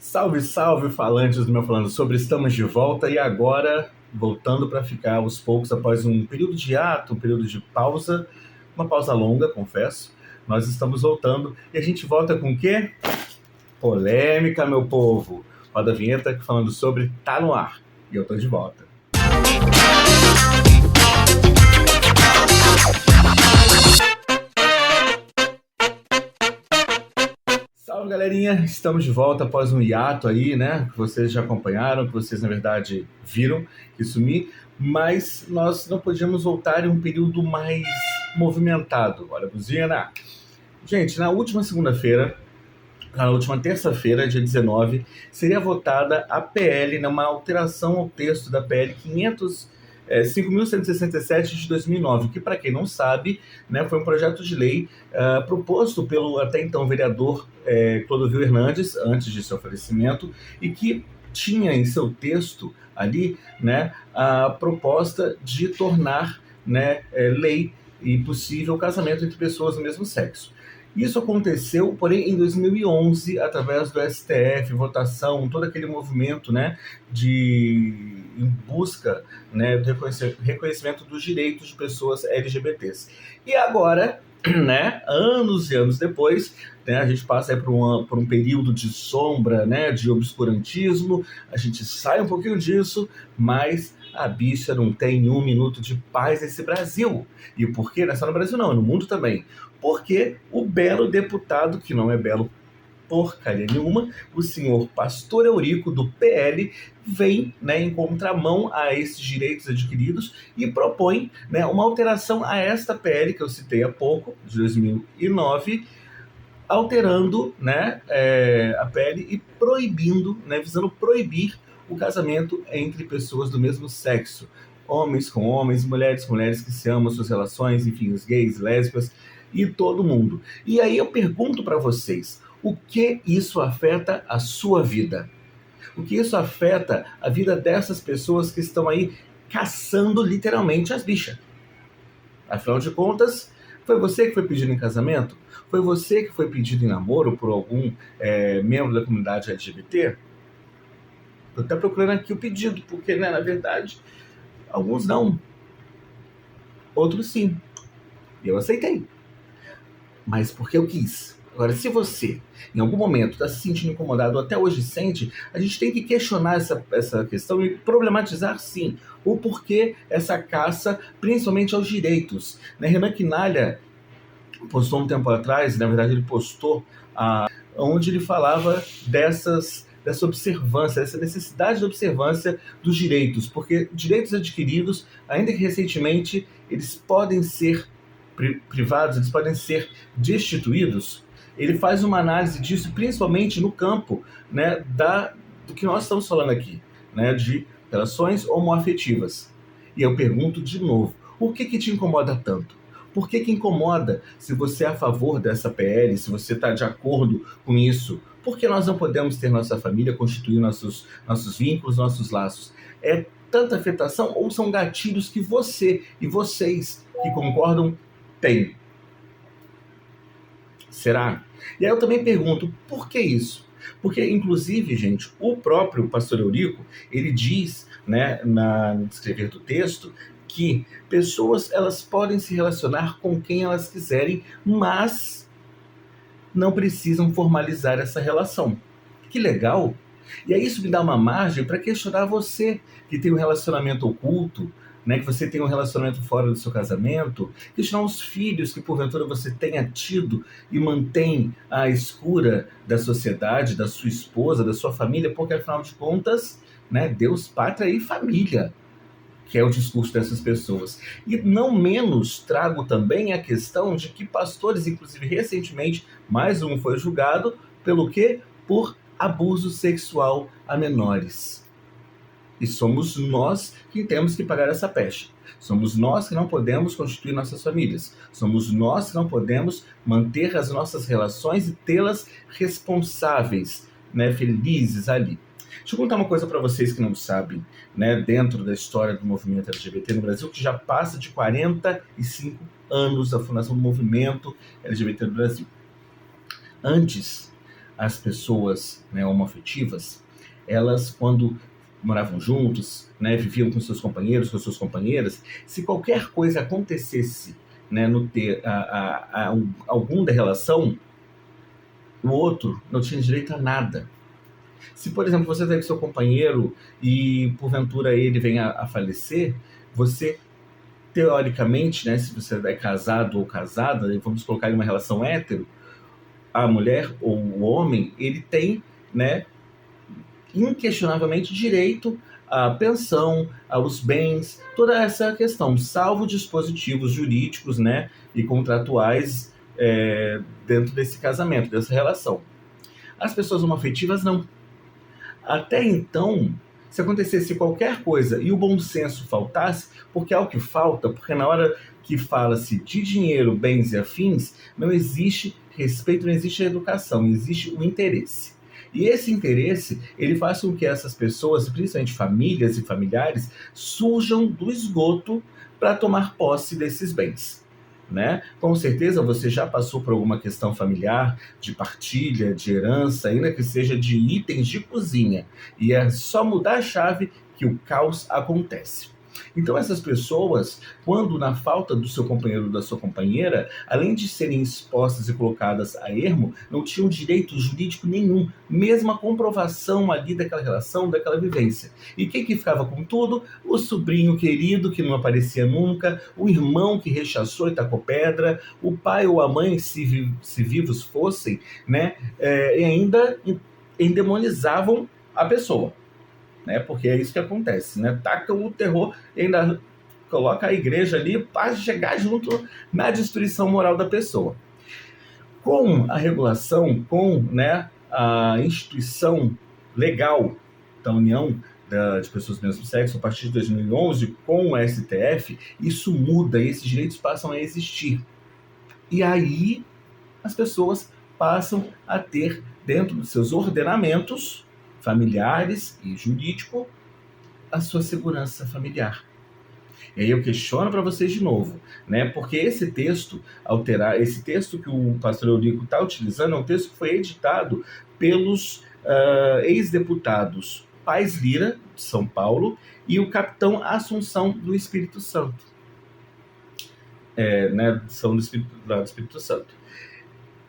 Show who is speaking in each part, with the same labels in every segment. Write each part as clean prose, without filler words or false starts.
Speaker 1: Salve, salve, falantes do meu falando sobre. Estamos de volta e agora voltando para ficar aos poucos após um período de hiato, um período de pausa, uma pausa longa, confesso. Nós estamos voltando e a gente volta com o quê? Polêmica, meu povo. Roda a vinheta falando sobre Tá no Ar. E eu tô de volta. Salve, galerinha! Estamos de volta após um hiato aí, né? Que vocês já acompanharam, que vocês, na verdade, viram que sumi. Mas nós não podíamos voltar em um período mais movimentado. Olha a buzina! Gente, na última terça-feira, dia 19, seria votada a PL, uma alteração ao texto da PL 5.167 de 2009, que, para quem não sabe, né, foi um projeto de lei proposto pelo até então vereador Clodovil Hernandes, antes de seu falecimento, e que tinha em seu texto ali, né, a proposta de tornar, né, lei e possível o casamento entre pessoas do mesmo sexo. Isso aconteceu, porém, em 2011, através do STF, votação, todo aquele movimento, né, em busca, né, do reconhecimento dos direitos de pessoas LGBTs. E agora, né, anos e anos depois, né, a gente passa por um período de sombra, né, de obscurantismo, a gente sai um pouquinho disso, mas a bicha não tem um minuto de paz nesse Brasil. E por quê? Não é só no Brasil não, é no mundo também. Porque o belo deputado, que não é belo porcaria nenhuma, o senhor Pastor Eurico, do PL, vem, né, em contramão a esses direitos adquiridos e propõe, né, uma alteração a esta PL que eu citei há pouco, de 2009, alterando, né, a PL e proibindo, né, visando proibir o casamento entre pessoas do mesmo sexo. Homens com homens, mulheres com mulheres que se amam, suas relações, enfim, os gays, lésbicas e todo mundo. E aí eu pergunto para vocês, o que isso afeta a sua vida? O que isso afeta a vida dessas pessoas que estão aí caçando literalmente as bichas? Afinal de contas, foi você que foi pedido em casamento? Foi você que foi pedido em namoro por algum membro da comunidade LGBT? Estou até procurando aqui o pedido, porque, né, na verdade, alguns não, outros sim. E eu aceitei. Mas porque eu quis. Agora, se você, em algum momento, está se sentindo incomodado, ou até hoje sente, a gente tem que questionar essa questão e problematizar, sim, o porquê essa caça, principalmente aos direitos. Né? Renan Quinalha postou um tempo atrás, na verdade ele postou, onde ele falava dessa observância, dessa necessidade de observância dos direitos, porque direitos adquiridos, ainda que recentemente, eles podem ser privados, eles podem ser destituídos. Ele faz uma análise disso, principalmente no campo, né, do que nós estamos falando aqui, né, de relações homoafetivas. E eu pergunto de novo, o que te incomoda tanto? Por que incomoda se você é a favor dessa PL, se você está de acordo com isso? Por que nós não podemos ter nossa família, constituir nossos vínculos, nossos laços? É tanta afetação ou são gatilhos que você e vocês que concordam têm? Será? E aí eu também pergunto, por que isso? Porque, inclusive, gente, o próprio pastor Eurico, ele diz, né, no descrever do texto, que pessoas elas podem se relacionar com quem elas quiserem, mas não precisam formalizar essa relação. Que legal! E aí isso me dá uma margem para questionar você que tem um relacionamento oculto, né, que você tem um relacionamento fora do seu casamento, questionar os filhos que porventura você tenha tido e mantém à escura da sociedade, da sua esposa, da sua família, porque afinal de contas, né, Deus, pátria e família, que é o discurso dessas pessoas. E não menos trago também a questão de que pastores, inclusive recentemente, mais um foi julgado, pelo quê? Por abuso sexual a menores. E somos nós que temos que pagar essa peste. Somos nós que não podemos constituir nossas famílias. Somos nós que não podemos manter as nossas relações e tê-las responsáveis, né, felizes ali. Deixa eu contar uma coisa para vocês que não sabem, né, dentro da história do movimento LGBT no Brasil, que já passa de 45 anos da fundação do movimento LGBT no Brasil. Antes, as pessoas, né, homoafetivas, elas, quando moravam juntos, né, viviam com seus companheiros, com suas companheiras, se qualquer coisa acontecesse, né, no ter algum da relação, o outro não tinha direito a nada. Se, por exemplo, você está com seu companheiro e, porventura, ele venha a falecer, você, teoricamente, né, se você é casado ou casada, vamos colocar em uma relação hétero, a mulher ou o homem, ele tem, né, inquestionavelmente direito à pensão, aos bens, toda essa questão, salvo dispositivos jurídicos, né, e contratuais dentro desse casamento, dessa relação. As pessoas homoafetivas não. Até então, se acontecesse qualquer coisa e o bom senso faltasse, porque é o que falta, porque na hora que fala-se de dinheiro, bens e afins, não existe respeito, não existe educação, existe o interesse. E esse interesse, ele faz com que essas pessoas, principalmente famílias e familiares, surjam do esgoto para tomar posse desses bens. Né? Com certeza você já passou por alguma questão familiar, de partilha, de herança, ainda que seja de itens de cozinha. E é só mudar a chave que o caos acontece. Então essas pessoas, quando na falta do seu companheiro ou da sua companheira, além de serem expostas e colocadas a ermo, não tinham direito jurídico nenhum, mesmo a comprovação ali daquela relação, daquela vivência. E quem que ficava com tudo? O sobrinho querido que não aparecia nunca, o irmão que rechaçou e tacou pedra, o pai ou a mãe, se vivos fossem, né, e ainda endemonizavam a pessoa. Né? Porque é isso que acontece, né? Taca o terror e ainda coloca a igreja ali para chegar junto na destruição moral da pessoa. Com a regulação, com, né, a instituição legal da União de Pessoas do Mesmo Sexo, a partir de 2011, com o STF, isso muda e esses direitos passam a existir. E aí as pessoas passam a ter, dentro dos seus ordenamentos familiares e jurídico, a sua segurança familiar. E aí eu questiono para vocês de novo, né? Porque esse texto que o pastor Eurico está utilizando é um texto que foi editado pelos ex-deputados Paes Lira, de São Paulo, e o capitão Assunção do Espírito Santo. Né? São do Espírito Santo.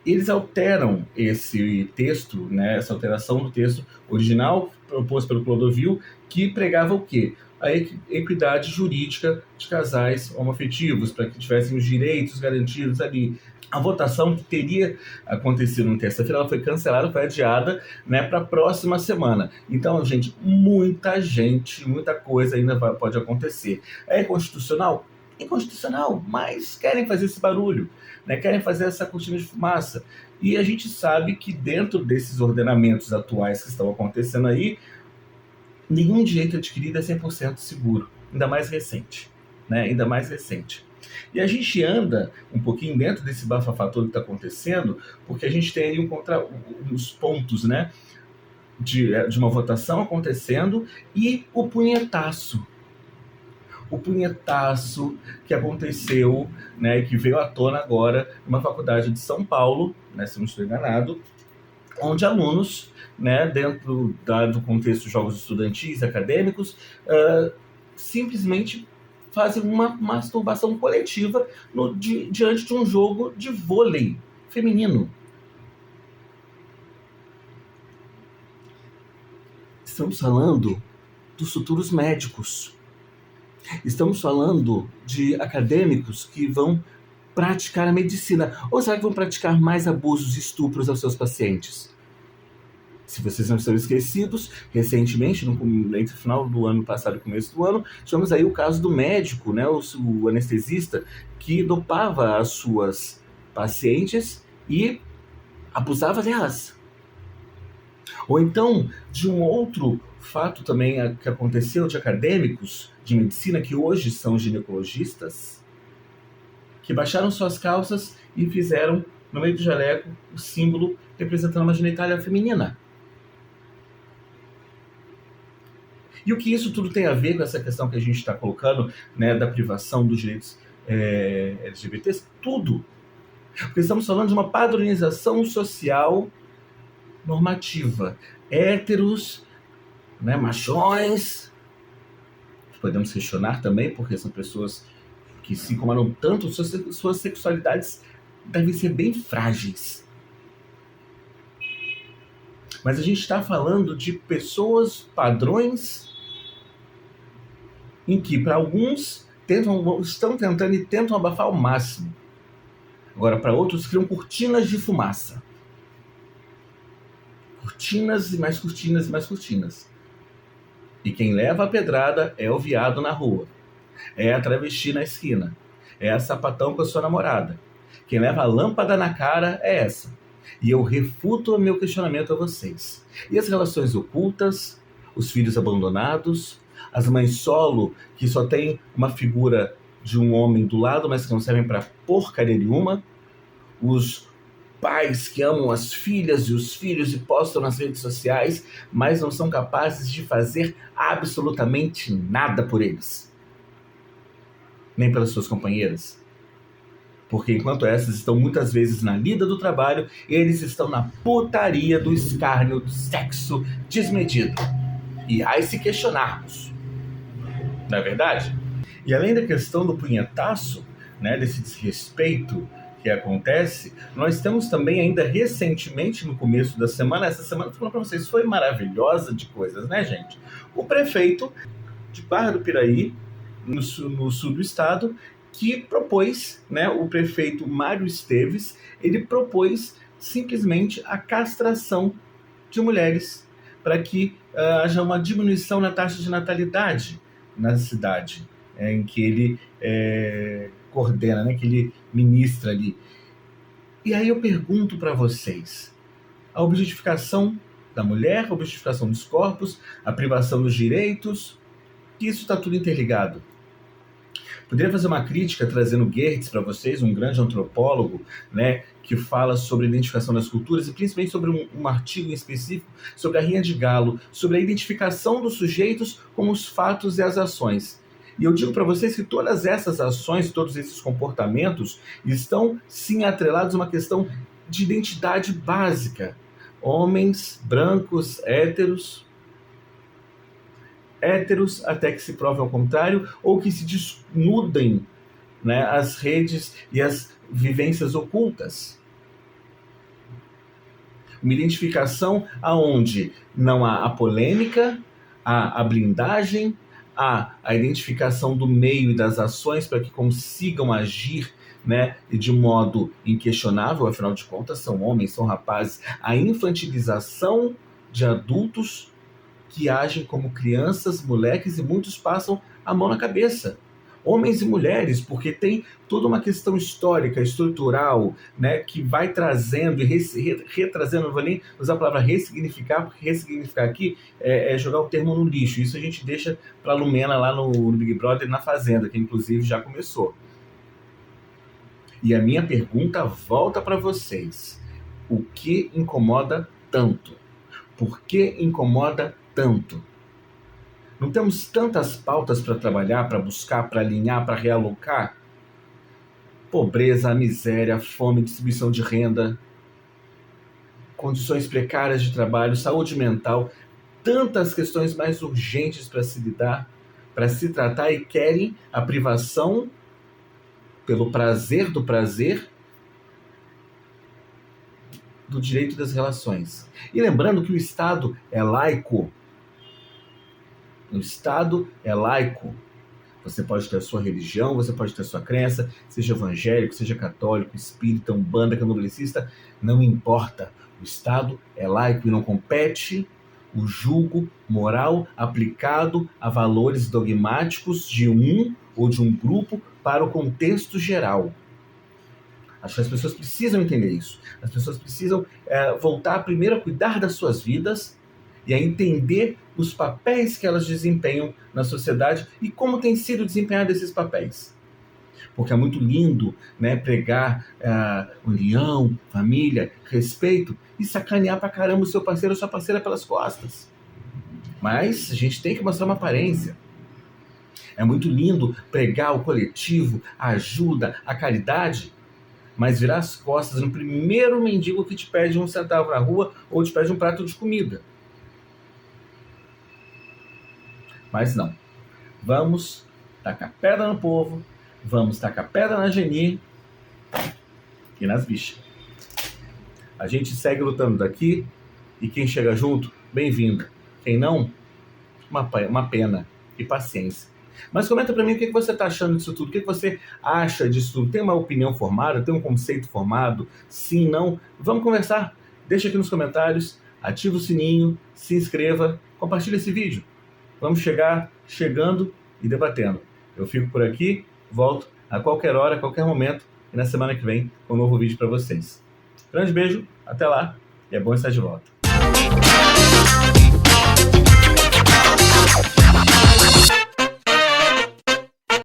Speaker 1: Eles alteram esse texto, né, essa alteração do texto original proposto pelo Clodovil, que pregava o quê? A equidade jurídica de casais homoafetivos, para que tivessem os direitos garantidos ali. A votação que teria acontecido na terça-feira, ela foi cancelada, foi adiada, né, para a próxima semana. Então, gente, muita coisa ainda pode acontecer. É inconstitucional? Inconstitucional, mas querem fazer esse barulho, né? Querem fazer essa cortina de fumaça. E a gente sabe que dentro desses ordenamentos atuais que estão acontecendo aí, nenhum direito adquirido é 100% seguro, ainda mais recente. Né? Ainda mais recente. E a gente anda um pouquinho dentro desse bafafá todo que está acontecendo, porque a gente tem aí os pontos, né, de uma votação acontecendo e o punhetaço. O punhetaço que aconteceu, né, e que veio à tona agora numa faculdade de São Paulo, né, se não estou enganado, onde alunos, né, dentro do contexto de jogos estudantis, acadêmicos, simplesmente fazem uma masturbação coletiva diante de um jogo de vôlei feminino. Estamos falando dos futuros médicos. Estamos falando de acadêmicos que vão praticar a medicina. Ou será que vão praticar mais abusos e estupros aos seus pacientes? Se vocês não estão esquecidos, recentemente, entre o final do ano passado e começo do ano, tivemos aí o caso do médico, né, o anestesista, que dopava as suas pacientes e abusava delas. Ou então, de um outro fato também que aconteceu de acadêmicos de medicina, que hoje são ginecologistas, que baixaram suas calças e fizeram, no meio do jaleco, o símbolo representando uma genitália feminina. E o que isso tudo tem a ver com essa questão que a gente está colocando, né, da privação dos direitos LGBTs? Tudo. Porque estamos falando de uma padronização social normativa. Héteros, né, machões, podemos questionar também, porque são pessoas que se incomodam tanto, suas sexualidades devem ser bem frágeis. Mas a gente está falando de pessoas, padrões, em que para alguns estão tentando e tentam abafar ao máximo. Agora, para outros, criam cortinas de fumaça. Cortinas e mais cortinas e mais cortinas. E quem leva a pedrada é o viado na rua. É a travesti na esquina. É a sapatão com a sua namorada. Quem leva a lâmpada na cara é essa. E eu refuto o meu questionamento a vocês. E as relações ocultas, os filhos abandonados, as mães solo que só tem uma figura de um homem do lado, mas que não servem para porcaria nenhuma, os pais que amam as filhas e os filhos e postam nas redes sociais, mas não são capazes de fazer absolutamente nada por eles, nem pelas suas companheiras. Porque enquanto essas estão muitas vezes na lida do trabalho, eles estão na putaria do escárnio, do sexo desmedido. E aí se questionarmos, não é verdade? E além da questão do punhetaço, né, desse desrespeito que acontece, nós temos também ainda recentemente, no começo da semana, essa semana, falando para vocês, foi maravilhosa de coisas, né, gente? O prefeito de Barra do Piraí, no sul do estado, que propôs, né, o prefeito Mário Esteves, ele propôs simplesmente a castração de mulheres para que haja uma diminuição na taxa de natalidade na cidade em que ele coordena, né, que ele ministra ali. E aí eu pergunto para vocês, a objetificação da mulher, a objetificação dos corpos, a privação dos direitos, isso está tudo interligado. Poderia fazer uma crítica trazendo Geertz para vocês, um grande antropólogo, né, que fala sobre a identificação das culturas e principalmente sobre um artigo em específico sobre a rinha de galo, sobre a identificação dos sujeitos com os fatos e as ações. E eu digo para vocês que todas essas ações, todos esses comportamentos estão sim atrelados a uma questão de identidade básica. Homens, brancos, héteros até que se prove ao contrário, ou que se desnudem, né, as redes e as vivências ocultas. Uma identificação aonde não há a polêmica, há a blindagem, há a identificação do meio e das ações para que consigam agir, né, de modo inquestionável, afinal de contas são homens, são rapazes, a infantilização de adultos que agem como crianças, moleques, e muitos passam a mão na cabeça. Homens e mulheres, porque tem toda uma questão histórica, estrutural, né, que vai trazendo e retrazendo, não vou nem usar a palavra ressignificar, porque ressignificar aqui é jogar o termo no lixo. Isso a gente deixa para a Lumena lá no Big Brother na Fazenda, que inclusive já começou. E a minha pergunta volta para vocês. O que incomoda tanto? Por que incomoda tanto? Não temos tantas pautas para trabalhar, para buscar, para alinhar, para realocar? Pobreza, a miséria, a fome, distribuição de renda, condições precárias de trabalho, saúde mental, tantas questões mais urgentes para se lidar, para se tratar, e querem a privação pelo prazer do direito das relações. E lembrando que o Estado é laico. O Estado é laico. Você pode ter a sua religião, você pode ter a sua crença, seja evangélico, seja católico, espírita, umbanda, candomblessista, não importa. O Estado é laico e não compete o julgo moral aplicado a valores dogmáticos de um ou de um grupo para o contexto geral. Acho que as pessoas precisam entender isso. As pessoas precisam voltar primeiro a cuidar das suas vidas e a entender os papéis que elas desempenham na sociedade e como têm sido desempenhados esses papéis. Porque é muito lindo, né, pregar união, família, respeito e sacanear pra caramba o seu parceiro ou sua parceira pelas costas. Mas a gente tem que mostrar uma aparência. É muito lindo pregar o coletivo, a ajuda, a caridade, mas virar as costas no primeiro mendigo que te pede 1 centavo na rua ou te pede um prato de comida. Mas não. Vamos tacar pedra no povo, vamos tacar pedra na Geni e nas bichas. A gente segue lutando daqui e quem chega junto, bem-vindo. Quem não, uma pena e paciência. Mas comenta pra mim o que você está achando disso tudo, o que você acha disso tudo. Tem uma opinião formada, tem um conceito formado? Sim, não? Vamos conversar? Deixa aqui nos comentários, ativa o sininho, se inscreva, compartilha esse vídeo. Vamos chegando e debatendo. Eu fico por aqui, volto a qualquer hora, a qualquer momento, e na semana que vem com um novo vídeo para vocês. Grande beijo, até lá, e é bom estar de volta.